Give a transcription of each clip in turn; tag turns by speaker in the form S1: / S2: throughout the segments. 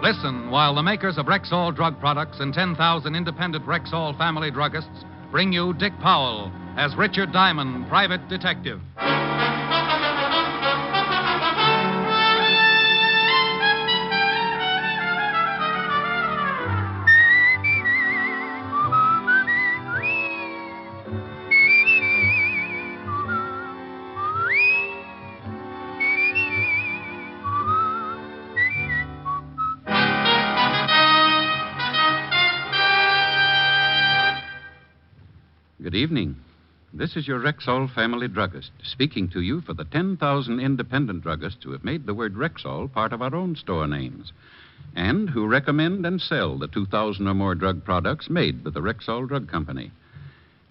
S1: Listen while the makers of Rexall drug products and 10,000 independent Rexall family druggists bring you Dick Powell as Richard Diamond, private detective.
S2: Good evening. This is your Rexall family druggist, speaking to you for the 10,000 independent druggists who have made the word Rexall part of our own store names, and who recommend and sell the 2,000 or more drug products made by the Rexall Drug Company.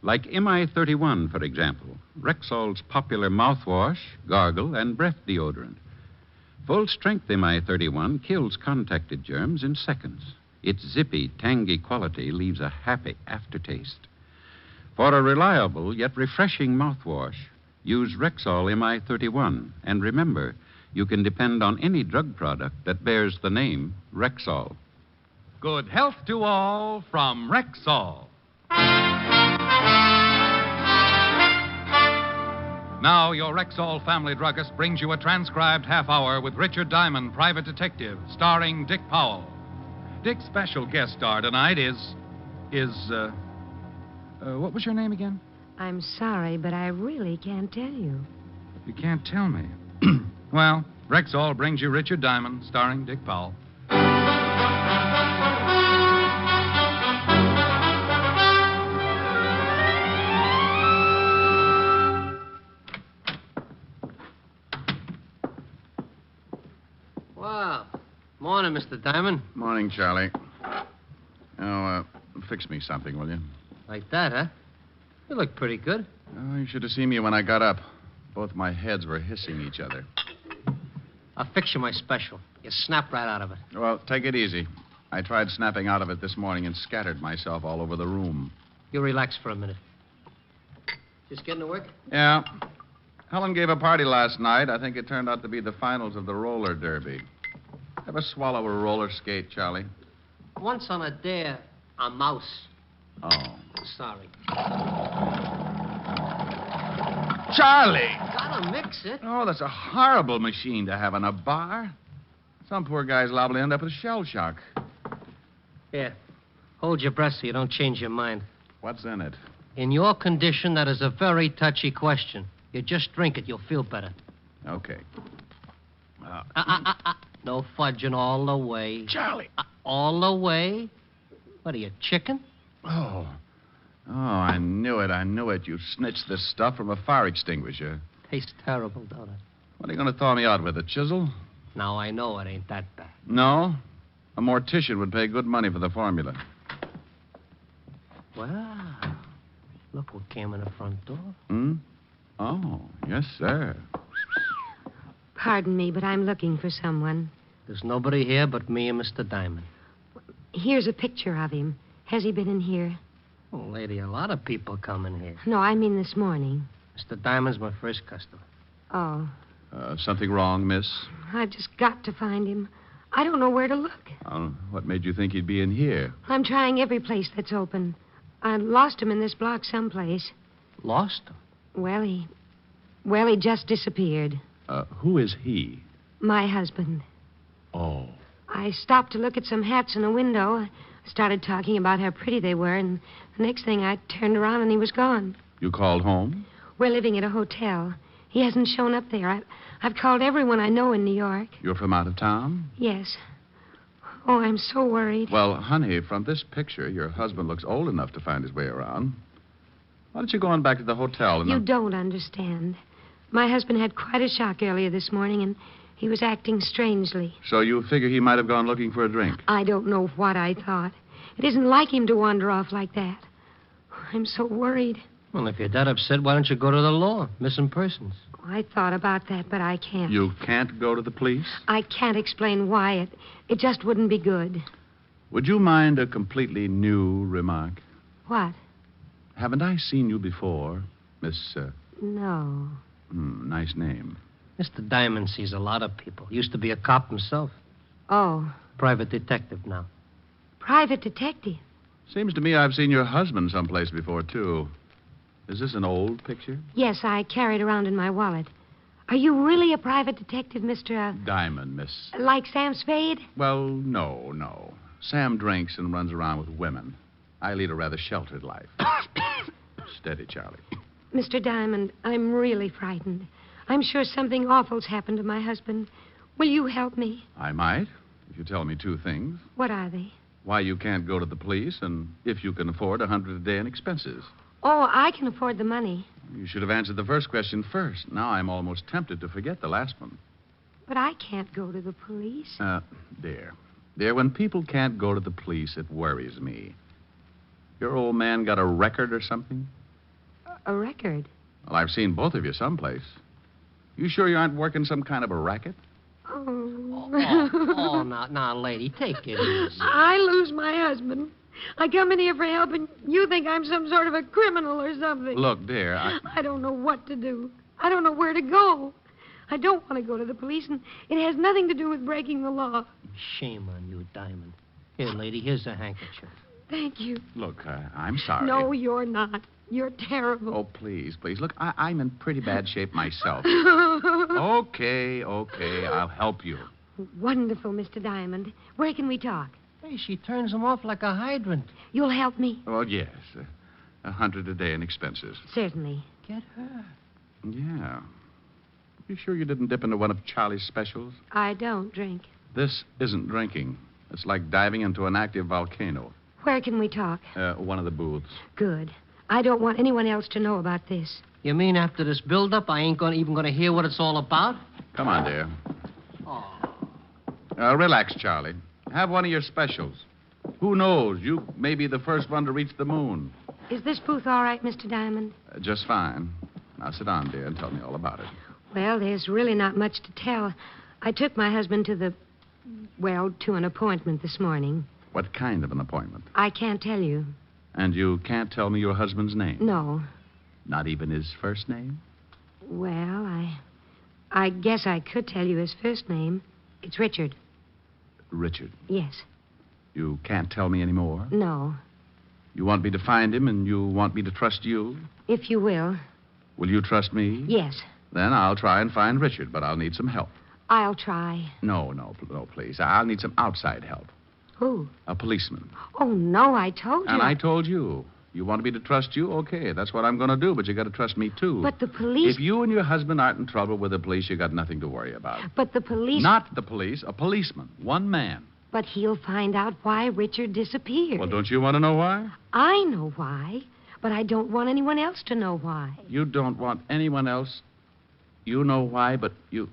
S2: Like MI31, for example, Rexall's popular mouthwash, gargle, and breath deodorant. Full-strength MI31 kills contacted germs in seconds. Its zippy, tangy quality leaves a happy aftertaste. For a reliable yet refreshing mouthwash, use Rexall MI31. And remember, you can depend on any drug product that bears the name Rexall.
S1: Good health to all from Rexall. Now, your Rexall family druggist brings you a transcribed half hour with Richard Diamond, private detective, starring Dick Powell. Dick's special guest star tonight is what was your name again?
S3: I'm sorry, but I really can't tell you.
S1: You can't tell me. Well, Rexall brings you Richard Diamond, starring Dick Powell.
S4: Wow. Morning, Mr. Diamond.
S5: Morning, Charlie. Oh, fix me something, will you?
S4: Like that, huh? You look pretty good.
S5: Oh, you should have seen me when I got up. Both my heads were hissing each other.
S4: I'll fix you my special. You snap right out of it.
S5: Well, take it easy. I tried snapping out of it this morning and scattered myself all over the room.
S4: You relax for a minute. Just getting to work?
S5: Yeah. Helen gave a party last night. I think it turned out to be the finals of the roller derby. Ever swallow a roller skate, Charlie?
S4: Once on a dare, a mouse.
S5: Oh.
S4: Sorry.
S5: Charlie!
S4: Gotta mix it.
S5: Oh, that's a horrible machine to have in a bar. Some poor guy's liable to end up with shell shock.
S4: Here. Hold your breath so you don't change your mind.
S5: What's in it?
S4: In your condition, that is a very touchy question. You just drink it, you'll feel better.
S5: Okay.
S4: No fudging all the way.
S5: Charlie!
S4: All the way? What are you, chicken?
S5: Oh, I knew it. You snitched this stuff from a fire extinguisher.
S4: Tastes terrible, don't it?
S5: What are you going to thaw me out with, a chisel?
S4: Now, I know it ain't that bad.
S5: No? A mortician would pay good money for the formula.
S4: Well, look what came in the front door.
S5: Hmm? Oh, yes, sir.
S3: Pardon me, but I'm looking for someone.
S4: There's nobody here but me and Mr. Diamond.
S3: Here's a picture of him. Has he been in here?
S4: Oh, lady, a lot of people come in here.
S3: No, I mean this morning.
S4: Mr. Diamond's my first customer.
S3: Oh.
S5: Something wrong, miss?
S3: I've just got to find him. I don't know where to look.
S5: What made you think he'd be in here?
S3: I'm trying every place that's open. I lost him in this block someplace.
S4: Lost him?
S3: Well, he just disappeared.
S5: Who is he?
S3: My husband.
S5: Oh.
S3: I stopped to look at some hats in a window. I started talking about how pretty they were, and the next thing I turned around and he was gone.
S5: You called home?
S3: We're living at a hotel. He hasn't shown up there. I've called everyone I know in New York.
S5: You're from out of town?
S3: Yes. Oh, I'm so worried.
S5: Well, honey, from this picture, your husband looks old enough to find his way around. Why don't you go on back to the hotel and...
S3: You don't understand. My husband had quite a shock earlier this morning, and he was acting strangely.
S5: So you figure he might have gone looking for a drink?
S3: I don't know what I thought. It isn't like him to wander off like that. I'm so worried.
S4: Well, if you're that upset, why don't you go to the law? Missing persons.
S3: I thought about that, but I can't.
S5: You can't go to the police?
S3: I can't explain why. It just wouldn't be good.
S5: Would you mind a completely new remark?
S3: What?
S5: Haven't I seen you before, Miss...
S3: No.
S5: Nice name.
S4: Mr. Diamond sees a lot of people. Used to be a cop himself.
S3: Oh,
S4: Private detective now.
S3: Private detective?
S5: Seems to me I've seen your husband someplace before, too. Is this an old picture?
S3: Yes, I carry it around in my wallet. Are you really a private detective, Mr.
S5: Diamond, miss.
S3: Like Sam Spade?
S5: Well, no. Sam drinks and runs around with women. I lead a rather sheltered life. Steady, Charlie.
S3: Mr. Diamond, I'm really frightened. I'm sure something awful's happened to my husband. Will you help me?
S5: I might, if you tell me two things.
S3: What are they?
S5: Why you can't go to the police, and if you can afford $100 a day in expenses.
S3: Oh, I can afford the money.
S5: You should have answered the first question first. Now I'm almost tempted to forget the last one.
S3: But I can't go to the police.
S5: Dear, when people can't go to the police, it worries me. Your old man got a record or something?
S3: A record?
S5: Well, I've seen both of you someplace. You sure you aren't working some kind of a racket?
S4: Oh, now, lady, take it easy.
S3: I lose my husband. I come in here for help, and you think I'm some sort of a criminal or something.
S5: Look, dear,
S3: I don't know what to do. I don't know where to go. I don't want to go to the police, and it has nothing to do with breaking the law.
S4: Shame on you, Diamond. Here, lady, here's a handkerchief.
S3: Thank you.
S5: Look, I'm sorry.
S3: No, you're not. You're terrible.
S5: Oh, please. Look, I'm in pretty bad shape myself. Okay. I'll help you.
S3: Wonderful, Mr. Diamond. Where can we talk?
S4: Hey, she turns him off like a hydrant.
S3: You'll help me?
S5: Oh, yes. $100 a day in expenses.
S3: Certainly.
S4: Get her.
S5: Yeah. You sure you didn't dip into one of Charlie's specials?
S3: I don't drink.
S5: This isn't drinking. It's like diving into an active volcano.
S3: Where can we talk?
S5: One of the booths.
S3: Good. I don't want anyone else to know about this.
S4: You mean after this build-up, I ain't even gonna hear what it's all about?
S5: Come on, dear.
S4: Oh.
S5: Relax, Charlie. Have one of your specials. Who knows? You may be the first one to reach the moon.
S3: Is this booth all right, Mr. Diamond?
S5: Just fine. Now sit down, dear, and tell me all about it.
S3: Well, there's really not much to tell. I took my husband to an appointment this morning.
S5: What kind of an appointment?
S3: I can't tell you.
S5: And you can't tell me your husband's name?
S3: No.
S5: Not even his first name?
S3: Well, I guess I could tell you his first name. It's Richard.
S5: Richard.
S3: Yes.
S5: You can't tell me any more?
S3: No.
S5: You want me to find him, and you want me to trust you?
S3: If you will.
S5: Will you trust me?
S3: Yes.
S5: Then I'll try and find Richard, but I'll need some help.
S3: I'll try.
S5: No, please. I'll need some outside help.
S3: Who?
S5: A policeman.
S3: Oh, no, I told you.
S5: And I told you. You want me to trust you? Okay, that's what I'm going to do, but you got to trust me, too.
S3: But the police...
S5: If you and your husband aren't in trouble with the police, you got nothing to worry about.
S3: But the police...
S5: Not the police, a policeman. One man.
S3: But he'll find out why Richard disappeared.
S5: Well, don't you want to know why?
S3: I know why, but I don't want anyone else to know why.
S5: You don't want anyone else? You know why, but you...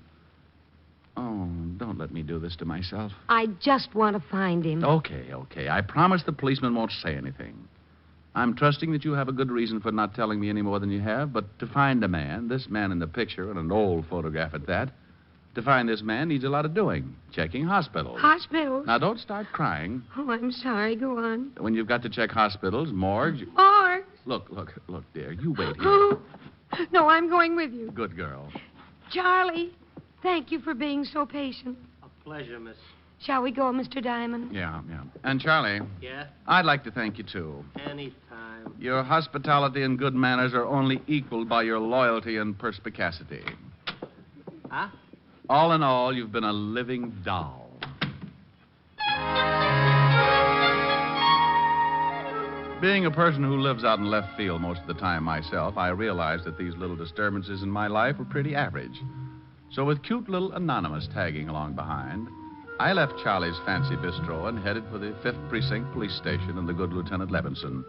S5: Oh, don't let me do this to myself.
S3: I just want to find him.
S5: Okay. I promise the policeman won't say anything. I'm trusting that you have a good reason for not telling me any more than you have, but to find a man, this man in the picture, and an old photograph at that, to find this man needs a lot of doing. Checking hospitals.
S3: Hospitals?
S5: Now, don't start crying.
S3: Oh, I'm sorry. Go on.
S5: When you've got to check hospitals, morgues...
S3: Morgue?
S5: Look, dear. You wait here.
S3: Oh, no, I'm going with you.
S5: Good girl.
S3: Charlie, thank you for being so patient.
S4: A pleasure, miss.
S3: Shall we go, Mr. Diamond?
S5: Yeah. And, Charlie...
S4: Yeah?
S5: I'd like to thank you, too.
S4: Anytime.
S5: Your hospitality and good manners are only equaled by your loyalty and perspicacity.
S4: Huh?
S5: All in all, you've been a living doll. Being a person who lives out in left field most of the time myself, I realized that these little disturbances in my life were pretty average. So with cute little Anonymous tagging along behind, I left Charlie's fancy bistro and headed for the 5th Precinct Police Station and the good Lieutenant Levinson.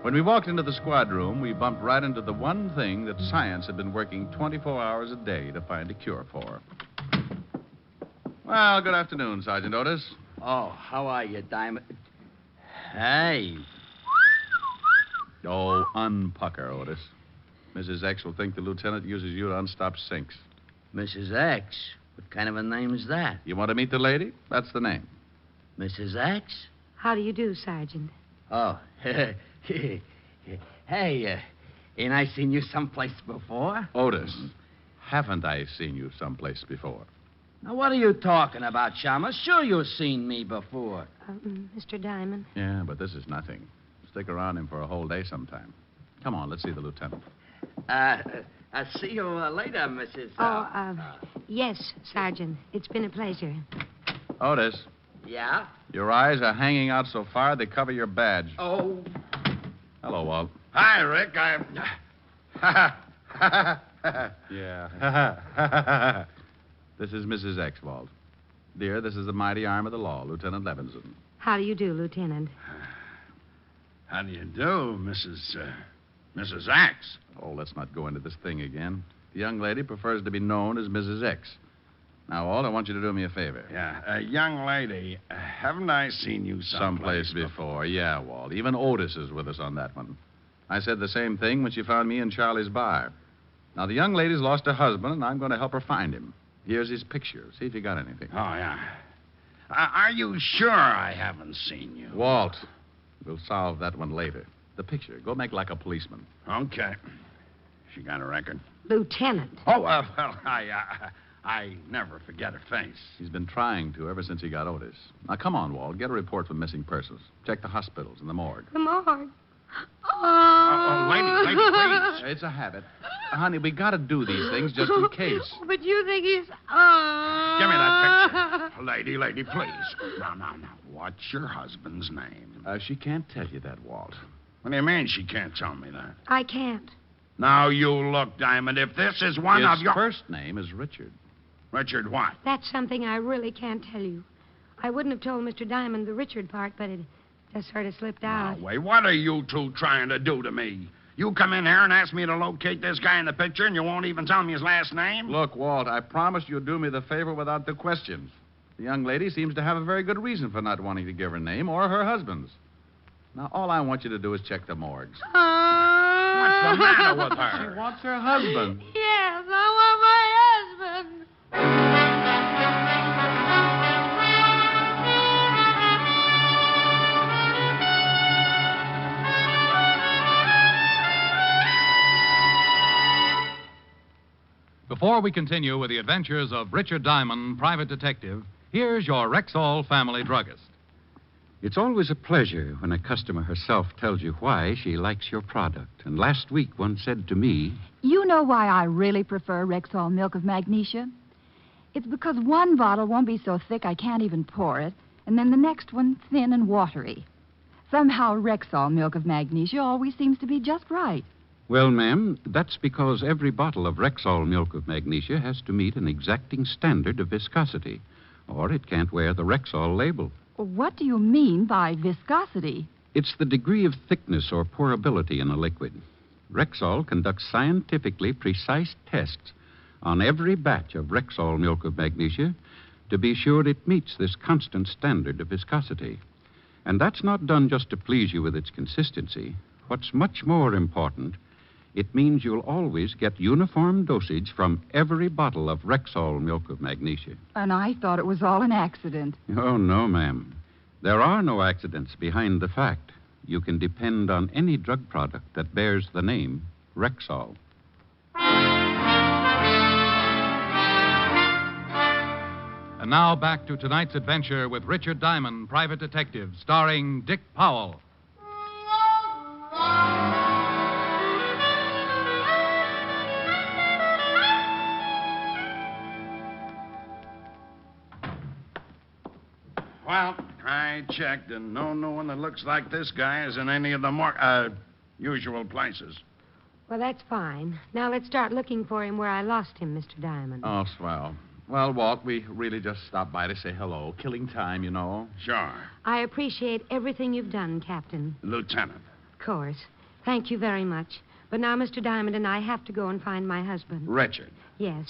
S5: When we walked into the squad room, we bumped right into the one thing that science had been working 24 hours a day to find a cure for. Well, good afternoon, Sergeant Otis.
S6: Oh, how are you, Diamond? Hey.
S5: Oh, unpucker, Otis. Mrs. X will think the lieutenant uses you to unstop sinks.
S6: Mrs. X? What kind of a name is that?
S5: You want to meet the lady? That's the name.
S6: Mrs. X?
S3: How do you do, Sergeant?
S6: Oh, hey, ain't I seen you someplace before?
S5: Otis, haven't I seen you someplace before?
S6: Now, what are you talking about, Chama? Sure you've seen me before.
S3: Mr. Diamond.
S5: Yeah, but this is nothing. Stick around him for a whole day sometime. Come on, let's see the lieutenant.
S6: I'll see you later, Mrs.
S3: Yes, Sergeant. It's been a pleasure.
S5: Otis,
S6: Yeah?
S5: your eyes are hanging out so far they cover your badge.
S6: Oh.
S5: Hello, Walt.
S7: Hi, Rick.
S5: Yeah. This is Mrs. X, Walt. Dear, this is the mighty arm of the law, Lieutenant Levinson.
S3: How do you do, Lieutenant?
S7: How do you do, Mrs. Axe?
S5: Oh, let's not go into this thing again. The young lady prefers to be known as Mrs. X. Now, Walt, I want you to do me a favor.
S7: Yeah, young lady, haven't I seen you
S5: Someplace before. Yeah, Walt. Even Otis is with us on that one. I said the same thing when she found me in Charlie's bar. Now, the young lady's lost her husband, and I'm going to help her find him. Here's his picture. See if you got anything.
S7: Oh, yeah. Are you sure I haven't seen you?
S5: Walt, we'll solve that one later. The picture. Go make like a policeman.
S7: Okay. She got a record?
S3: Lieutenant.
S7: Oh, well, I never forget her face.
S5: He's been trying to ever since he got Otis. Now, come on, Walt. Get a report for missing persons. Check the hospitals and the morgue.
S3: The morgue.
S7: Lady, please.
S5: It's a habit. Honey, we got to do these things just in case.
S3: But you think he's...
S7: Give me that picture. Lady, please. Now. What's your husband's name?
S5: She can't tell you that, Walt.
S7: What do you mean she can't tell me that?
S3: I can't.
S7: Now, you look, Diamond, if this is one of
S5: His
S7: your...
S5: first name is Richard.
S7: Richard what?
S3: That's something I really can't tell you. I wouldn't have told Mr. Diamond the Richard part, but it just sort of slipped out.
S7: Now, wait, what are you two trying to do to me? You come in here and ask me to locate this guy in the picture, and you won't even tell me his last name?
S5: Look, Walt, I promised you'd do me the favor without the questions. The young lady seems to have a very good reason for not wanting to give her name or her husband's. Now, all I want you to do is check the morgues.
S7: What's the matter with her?
S5: She wants her husband.
S3: Yes, I want my husband.
S1: Before we continue with the adventures of Richard Diamond, private detective, here's your Rexall family druggist.
S2: It's always a pleasure when a customer herself tells you why she likes your product. And last week, one said to me,
S8: You know why I really prefer Rexall milk of magnesia? It's because one bottle won't be so thick I can't even pour it, and then the next one thin and watery. Somehow Rexall milk of magnesia always seems to be just right.
S2: Well, ma'am, that's because every bottle of Rexall milk of magnesia has to meet an exacting standard of viscosity, or it can't wear the Rexall label.
S8: What do you mean by viscosity?
S2: It's the degree of thickness or pourability in a liquid. Rexall conducts scientifically precise tests on every batch of Rexall milk of magnesia to be sure it meets this constant standard of viscosity. And that's not done just to please you with its consistency. What's much more important, it means you'll always get uniform dosage from every bottle of Rexall milk of magnesia.
S8: And I thought it was all an accident.
S2: Oh, no, ma'am. There are no accidents behind the fact. You can depend on any drug product that bears the name Rexall.
S1: And now back to tonight's adventure with Richard Diamond, private detective, starring Dick Powell.
S7: Well, I checked, and no one that looks like this guy is in any of the usual places.
S3: Well, that's fine. Now let's start looking for him where I lost him, Mr. Diamond.
S5: Oh, swell. Well, Walt, we really just stopped by to say hello. Killing time, you know.
S7: Sure.
S3: I appreciate everything you've done, Captain.
S7: Lieutenant.
S3: Of course. Thank you very much. But now Mr. Diamond and I have to go and find my husband.
S7: Richard.
S3: Yes.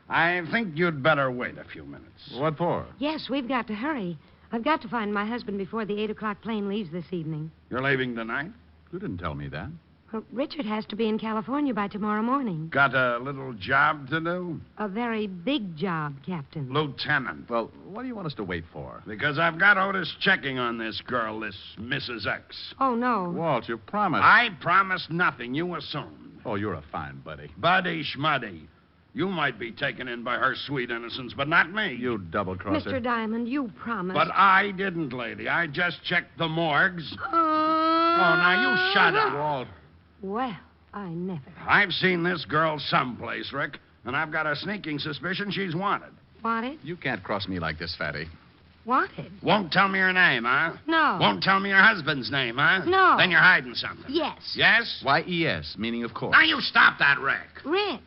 S7: I think you'd better wait a few minutes.
S5: What for?
S3: Yes, we've got to hurry. I've got to find my husband before the 8 o'clock plane leaves this evening.
S7: You're leaving tonight?
S5: You didn't tell me that.
S3: Well, Richard has to be in California by tomorrow morning.
S7: Got a little job to do?
S3: A very big job, Captain.
S7: Lieutenant.
S5: Well, what do you want us to wait for?
S7: Because I've got Otis checking on this girl, this Mrs. X.
S3: Oh, no.
S5: Walt, you promised.
S7: I promised nothing. You assumed.
S5: Oh, you're a fine buddy.
S7: Buddy schmuddy. You might be taken in by her sweet innocence, but not me.
S5: You double-crosser.
S3: Mr. Diamond, you promised.
S7: But I didn't, lady. I just checked the morgues.
S3: Oh,
S7: now you shut up.
S5: Walt.
S3: Well, I never.
S7: I've seen this girl someplace, Rick, and I've got a sneaking suspicion she's wanted.
S3: Wanted?
S5: You can't cross me like this, Fatty.
S3: Wanted?
S7: Won't tell me her name, huh?
S3: No.
S7: Won't tell me your husband's name, huh?
S3: No.
S7: Then you're hiding something.
S3: Yes.
S7: Yes?
S5: Y-E-S, meaning of course.
S7: Now you stop that, Rick.
S3: Rick.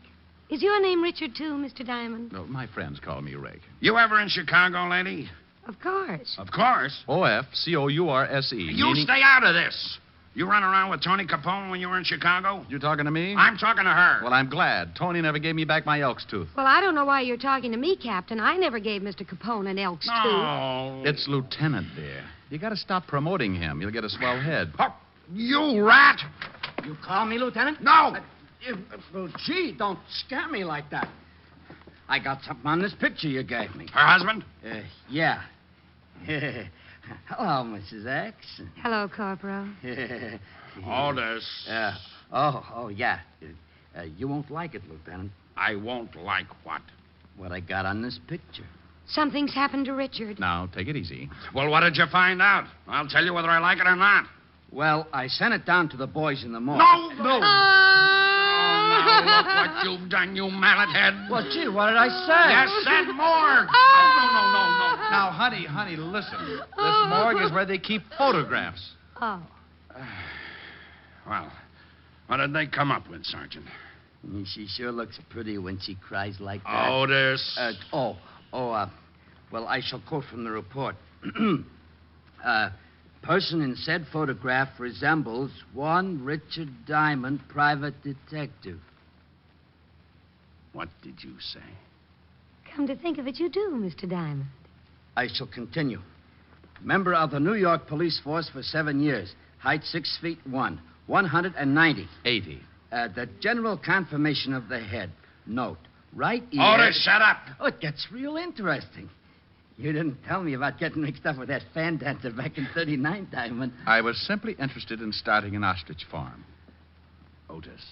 S3: Is your name Richard, too, Mr. Diamond?
S5: No, my friends call me Rick.
S7: You ever in Chicago, lady?
S3: Of course.
S7: Of course.
S5: O-F-C-O-U-R-S-E.
S7: You
S5: meaning...
S7: stay out of this. You run around with Tony Capone when you were in Chicago?
S5: You talking to me?
S7: I'm talking to her.
S5: Well, I'm glad. Tony never gave me back my elk's tooth.
S3: Well, I don't know why you're talking to me, Captain. I never gave Mr. Capone an elk's tooth.
S7: No.
S5: It's Lieutenant, dear. You got to stop promoting him. You'll get a swell head.
S7: Oh, you rat.
S6: You call me, Lieutenant?
S7: No.
S6: Well, gee, don't scare me like that. I got something on this picture you gave me.
S7: Her husband?
S6: Yeah. Hello, Mrs. X.
S3: Hello, Corporal.
S7: Orders.
S6: Yeah. You won't like it, Lieutenant.
S7: I won't like what?
S6: What I got on this picture.
S3: Something's happened to Richard.
S5: Now, take it easy.
S7: Well, what did you find out? I'll tell you whether I like it or not.
S6: Well, I sent it down to the boys in the morgue.
S7: No! Now look what you've done, you mallet head.
S6: Well, gee, what did I say?
S7: You said morgue. No.
S5: Now, honey, listen. This morgue is where they keep photographs.
S3: Oh.
S7: Well, what did they come up with, Sergeant?
S6: She sure looks pretty when she cries like that.
S7: Otis.
S6: Well, I shall quote from the report. Person in said photograph resembles one Richard Diamond, private detective.
S7: What did you say?
S3: Come to think of it, you do, Mr. Diamond.
S6: I shall continue. Member of the New York police force for 7 years. Height 6'1", 190.
S5: 80.
S6: The general conformation of the head. Note, right ear...
S7: Otis, shut up.
S6: Oh, it gets real interesting. You didn't tell me about getting mixed up with that fan dancer back in 39, Diamond.
S5: I was simply interested in starting an ostrich farm.
S7: Otis,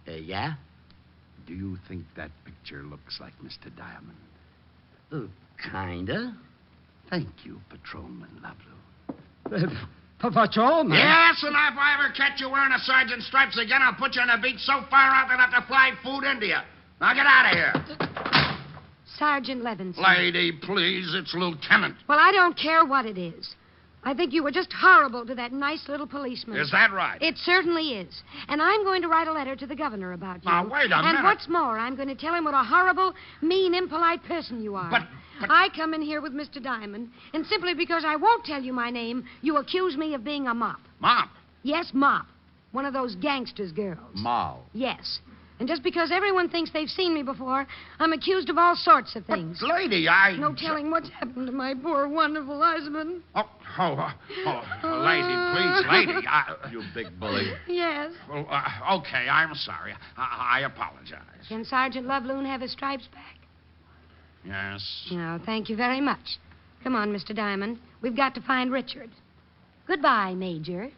S6: Yeah?
S7: do you think that picture looks like Mr. Diamond?
S6: Kinda.
S7: Thank you, Patrolman Lovelow.
S6: Patrolman?
S7: Yes, and if I ever catch you wearing a sergeant's stripes again, I'll put you on a beach so far out that I'll have to fly food into you. Now get out of here.
S3: Sergeant Levinson.
S7: Lady, please, it's Lieutenant.
S3: Well, I don't care what it is. I think you were just horrible to that nice little policeman.
S7: Is that right?
S3: It certainly is. And I'm going to write a letter to the governor about you.
S7: Now, wait a minute.
S3: And what's more, I'm going to tell him what a horrible, mean, impolite person you are.
S7: But-
S3: I come in here with Mr. Diamond, and simply because I won't tell you my name, you accuse me of being a mop.
S7: Mop.
S3: Yes, mop. One of those gangsters' girls.
S5: Moll.
S3: Yes. And just because everyone thinks they've seen me before, I'm accused of all sorts of things.
S7: But, lady, I...
S3: No telling what's happened to my poor, wonderful husband.
S7: Lady, please, lady.
S5: You big bully.
S3: Yes.
S7: Well, okay, I'm sorry. I apologize.
S3: Can Sergeant Loveloon have his stripes back?
S7: Yes.
S3: No, thank you very much. Come on, Mr. Diamond. We've got to find Richard. Goodbye, Major.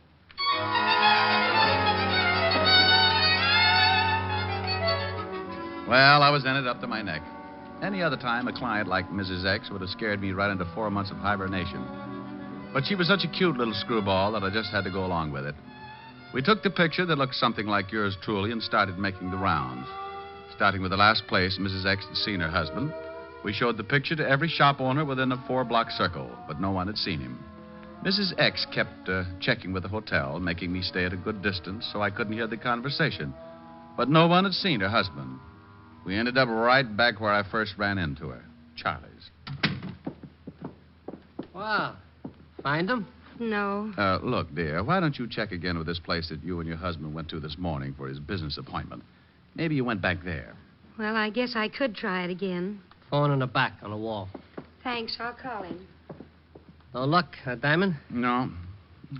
S5: Well, I was in it up to my neck. Any other time, a client like Mrs. X would have scared me right into 4 months of hibernation. But she was such a cute little screwball that I just had to go along with it. We took the picture that looked something like yours truly and started making the rounds. Starting with the last place Mrs. X had seen her husband, we showed the picture to every shop owner within a 4-block circle, but no one had seen him. Mrs. X kept checking with the hotel, making me stay at a good distance so I couldn't hear the conversation. But no one had seen her husband. We ended up right back where I first ran into her, Charlie's.
S4: Wow. Find him?
S3: No.
S5: Look, dear, why don't you check again with this place that you and your husband went to this morning for his business appointment? Maybe you went back there.
S3: Well, I guess I could try it again.
S4: Phone in the back on the wall.
S3: Thanks. I'll call him.
S4: No luck, Diamond?
S5: No.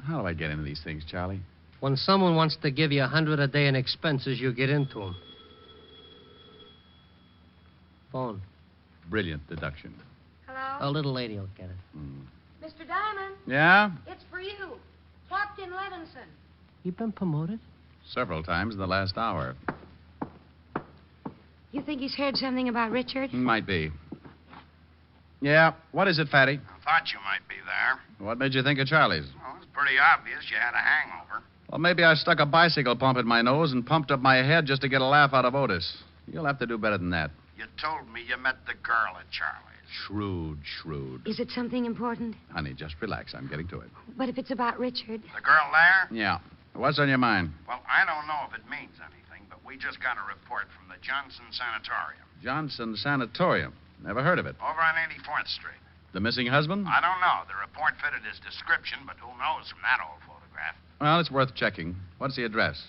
S5: How do I get into these things, Charlie?
S4: When someone wants to give you $100 a day in expenses, you get into them. Phone.
S5: Brilliant deduction.
S3: Hello?
S4: A little lady will get it.
S3: Mr. Diamond,
S5: Yeah?
S3: it's for you. Captain Levinson.
S4: You been promoted?
S5: Several times in the last hour.
S3: You think he's heard something about Richard?
S5: Might be. Yeah, what is it, Fatty?
S7: I thought you might be there.
S5: What made you think of Charlie's?
S7: Well, it's pretty obvious you had a hangover.
S5: Well, maybe I stuck a bicycle pump in my nose and pumped up my head just to get a laugh out of Otis. You'll have to do better than that.
S7: You told me you met the girl at Charlie's.
S5: Shrewd.
S3: Is it something important?
S5: Honey, just relax. I'm getting to it.
S3: But if it's about Richard...
S7: The girl there?
S5: Yeah. What's on your mind?
S7: Well, I don't know if it means anything, but we just got a report from the Johnson Sanatorium.
S5: Johnson Sanatorium. Never heard of it.
S7: Over on 84th Street.
S5: The missing husband?
S7: I don't know. The report fitted his description, but who knows from that old photograph.
S5: Well, it's worth checking. What's the address?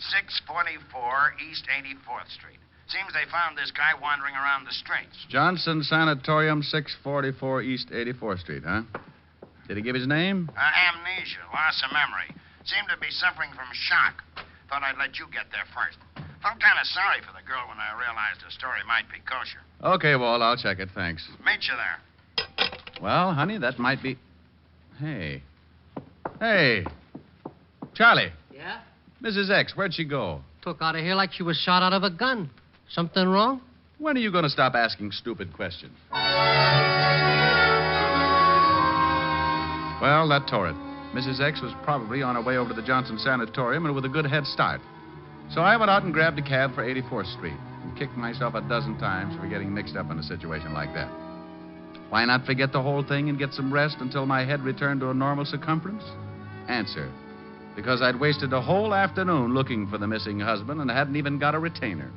S7: 644 East 84th Street. Seems they found this guy wandering around the streets.
S5: Johnson Sanatorium, 644 East 84th Street, huh? Did he give his name?
S7: Amnesia, loss of memory. Seemed to be suffering from shock. Thought I'd let you get there first. Felt kind of sorry for the girl when I realized the story might be kosher.
S5: Okay, Walt, I'll check it. Thanks.
S7: Meet you there.
S5: Well, honey, that might be... Hey. Charlie.
S4: Yeah?
S5: Mrs. X, where'd she go?
S4: Took out of here like she was shot out of a gun. Something wrong?
S5: When are you going to stop asking stupid questions? Well, that tore it. Mrs. X was probably on her way over to the Johnson Sanatorium and with a good head start. So I went out and grabbed a cab for 84th Street and kicked myself a dozen times for getting mixed up in a situation like that. Why not forget the whole thing and get some rest until my head returned to a normal circumference? Answer. Because I'd wasted a whole afternoon looking for the missing husband and hadn't even got a retainer.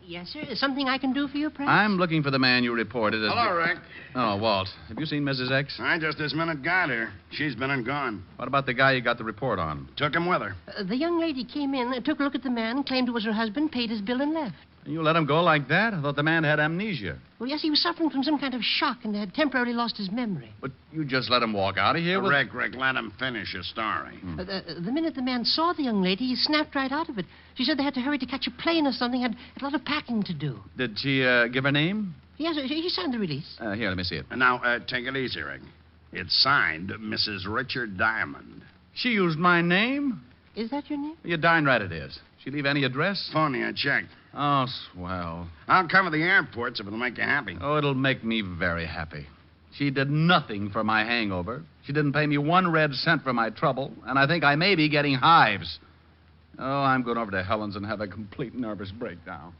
S4: Yes, sir. Is something I can do for you, perhaps?
S5: I'm looking for the man you reported as...
S7: Hello, Rick.
S5: Oh, Walt. Have you seen Mrs. X?
S7: I just this minute got here. She's been and gone.
S5: What about the guy you got the report on?
S7: Took him with her.
S4: The young lady came in, took a look at the man, claimed it was her husband, paid his bill, and left.
S5: You let him go like that? I thought the man had amnesia.
S4: Well, yes, he was suffering from some kind of shock and had temporarily lost his memory.
S5: But you just let him walk out of here with...
S7: Rick, let him finish his story.
S4: The minute the man saw the young lady, he snapped right out of it. She said they had to hurry to catch a plane or something, had a lot of packing to do.
S5: Did she give her name?
S4: Yes, he signed the release.
S5: Here, let me see it.
S7: And now, take it easy, Rick. It's signed Mrs. Richard Diamond.
S5: She used my name?
S4: Is that your name?
S5: You're darn right it is. She leave any address?
S7: Phony, I checked.
S5: Oh, swell.
S7: I'll cover the airports if it'll make you happy.
S5: Oh, it'll make me very happy. She did nothing for my hangover. She didn't pay me 1 red cent for my trouble, and I think I may be getting hives. Oh, I'm going over to Helen's and have a complete nervous breakdown.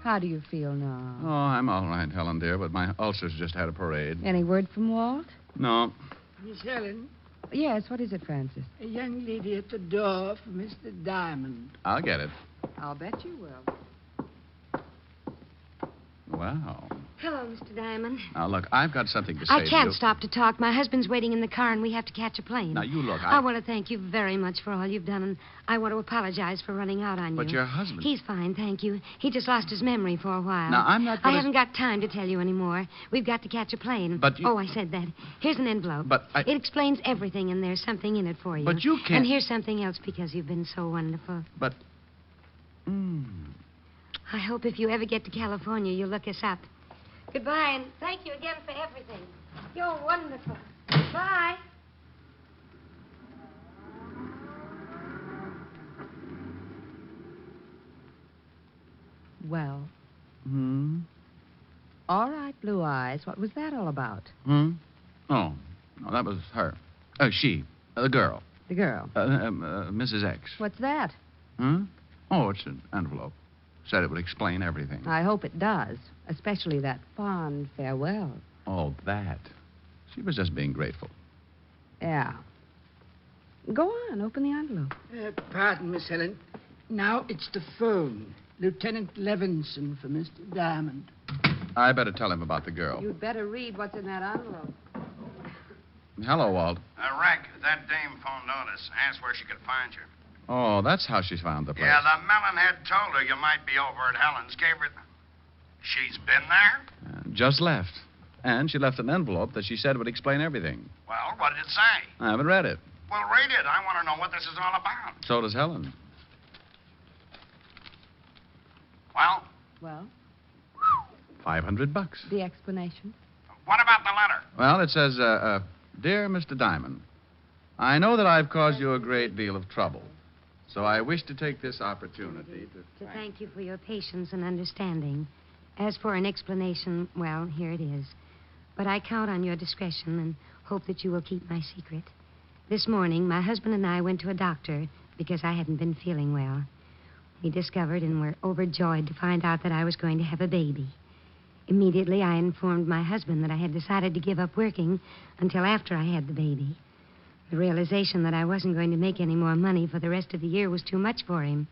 S9: How do you feel now?
S5: Oh, I'm all right, Helen, dear, but my ulcers just had a parade.
S9: Any word from Walt?
S5: No.
S10: Miss Helen,
S9: Yes, what is it, Francis?
S10: a young lady at the door for Mr. Diamond.
S5: I'll get it.
S9: I'll bet you will.
S5: Wow.
S3: Hello, Mr. Diamond.
S5: Now, look, I've got something to say to
S3: I can't
S5: you.
S3: stop to talk. My husband's waiting in the car, and we have to catch a plane.
S5: Now, you look,
S3: I want to thank you very much for all you've done, and I want to apologize for running out on you.
S5: But your husband...
S3: He's fine, thank you. He just lost his memory for a while.
S5: Now, I'm not
S3: I
S5: gonna...
S3: haven't got time to tell you anymore. We've got to catch a plane.
S5: But you...
S3: Oh, I said that. Here's an envelope.
S5: But I...
S3: It explains everything, and there's something in it for you.
S5: But you can't...
S3: And here's something else because you've been so wonderful.
S5: But...
S3: I hope if you ever get to California, you'll look us up. Goodbye, and thank you again for everything. You're wonderful. Bye.
S9: Well,
S5: Hmm?
S9: all right, Blue Eyes. What was that all about?
S5: Oh, that was her. She. The girl.
S9: The girl.
S5: Mrs. X.
S9: What's that?
S5: Hmm? Oh, it's an envelope. Said it would explain everything.
S9: I hope it does, especially that fond farewell.
S5: Oh, that. She was just being grateful.
S9: Yeah. Go on, open the envelope.
S10: Pardon, Miss Helen. Now it's the phone. Lieutenant Levinson for Mr. Diamond.
S5: I better tell him about the girl.
S9: You'd better read what's in that envelope.
S5: Hello, Walt.
S7: Rick, that dame phoned Otis. Asked where she could find you.
S5: Oh, that's how she found the place.
S7: Yeah, the melonhead told her you might be over at Helen's. Gave her... She's been there?
S5: Just left. And she left an envelope that she said would explain everything.
S7: Well, what did it say?
S5: I haven't read it.
S7: Well, read it. I want to know what this is all about.
S5: So does Helen.
S7: Well?
S9: Well?
S5: $500.
S9: The explanation?
S7: What about the letter?
S5: Well, it says, Dear Mr. Diamond, I know that I've caused you a great deal of trouble, so I wish to take this opportunity
S3: To thank you for your patience and understanding. As for an explanation, well, here it is. But I count on your discretion and hope that you will keep my secret. This morning, my husband and I went to a doctor because I hadn't been feeling well. We discovered and were overjoyed to find out that I was going to have a baby. Immediately, I informed my husband that I had decided to give up working until after I had the baby. The realization that I wasn't going to make any more money for the rest of the year was too much for him.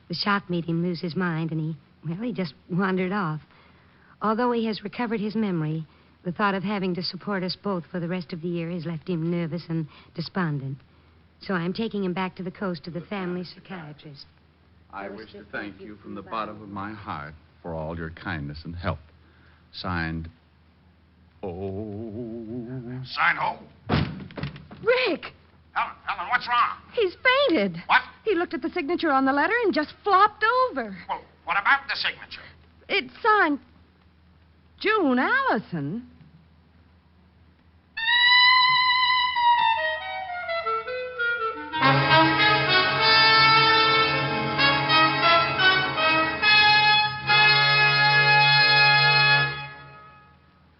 S3: The shock made him lose his mind, and he just wandered off. Although he has recovered his memory, the thought of having to support us both for the rest of the year has left him nervous and despondent. So I'm taking him back to the coast to the family psychiatrist.
S5: I wish to thank you from the bottom of my heart for all your kindness and help. Signed, Signed who?
S8: Rick!
S7: Helen, what's wrong?
S8: He's fainted.
S7: What?
S8: He looked at the signature on the letter and just flopped over.
S7: Well, what about the signature?
S8: It's signed June Allison.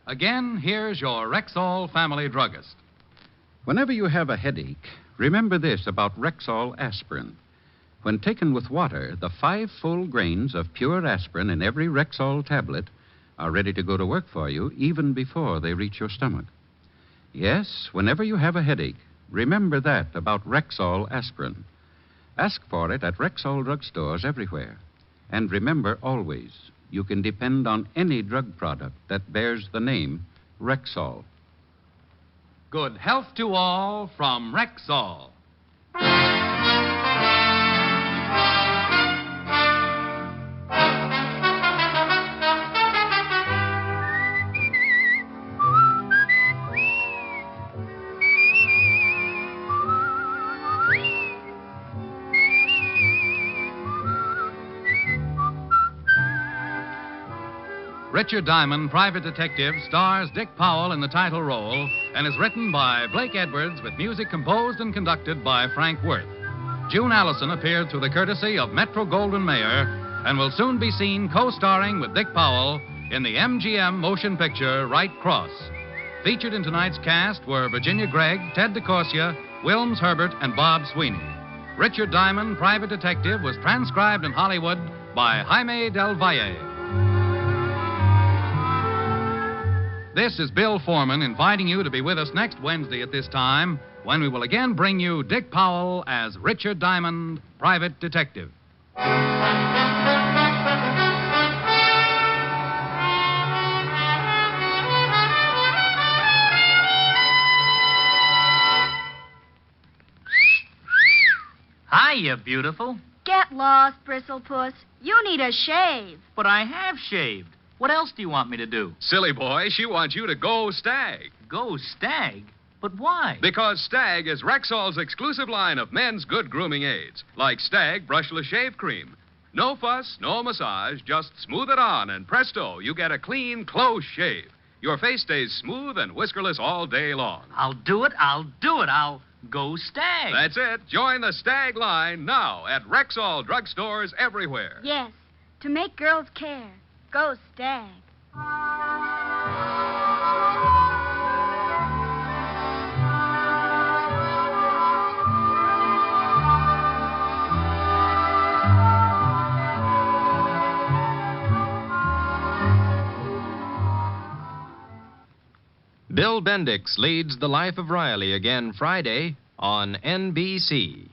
S1: Again, here's your Rexall family druggist.
S2: Whenever you have a headache, remember this about Rexall aspirin. When taken with water, the 5 full grains of pure aspirin in every Rexall tablet are ready to go to work for you even before they reach your stomach. Yes, whenever you have a headache, remember that about Rexall aspirin. Ask for it at Rexall drugstores everywhere. And remember always, you can depend on any drug product that bears the name Rexall.
S1: Good health to all from Rexall. Richard Diamond, Private Detective, stars Dick Powell in the title role and is written by Blake Edwards with music composed and conducted by Frank Worth. June Allison appeared through the courtesy of Metro-Goldwyn-Mayer and will soon be seen co-starring with Dick Powell in the MGM motion picture Right Cross. Featured in tonight's cast were Virginia Gregg, Ted DeCorsia, Wilms Herbert, and Bob Sweeney. Richard Diamond, Private Detective, was transcribed in Hollywood by Jaime Del Valle. This is Bill Foreman inviting you to be with us next Wednesday at this time when we will again bring you Dick Powell as Richard Diamond, Private Detective.
S11: Hiya, beautiful.
S12: Get lost, Bristlepuss. You need a shave.
S11: But I have shaved. What else do you want me to do?
S13: Silly boy, she wants you to go Stag.
S11: Go Stag? But why?
S13: Because Stag is Rexall's exclusive line of men's good grooming aids, like Stag Brushless Shave Cream. No fuss, no massage, just smooth it on, and presto, you get a clean, close shave. Your face stays smooth and whiskerless all day long.
S11: I'll do it. I'll go Stag.
S13: That's it. Join the Stag line now at Rexall drugstores everywhere.
S12: Yes, to make girls care. Go Stag.
S14: Bill Bendix leads The Life of Riley again Friday on NBC.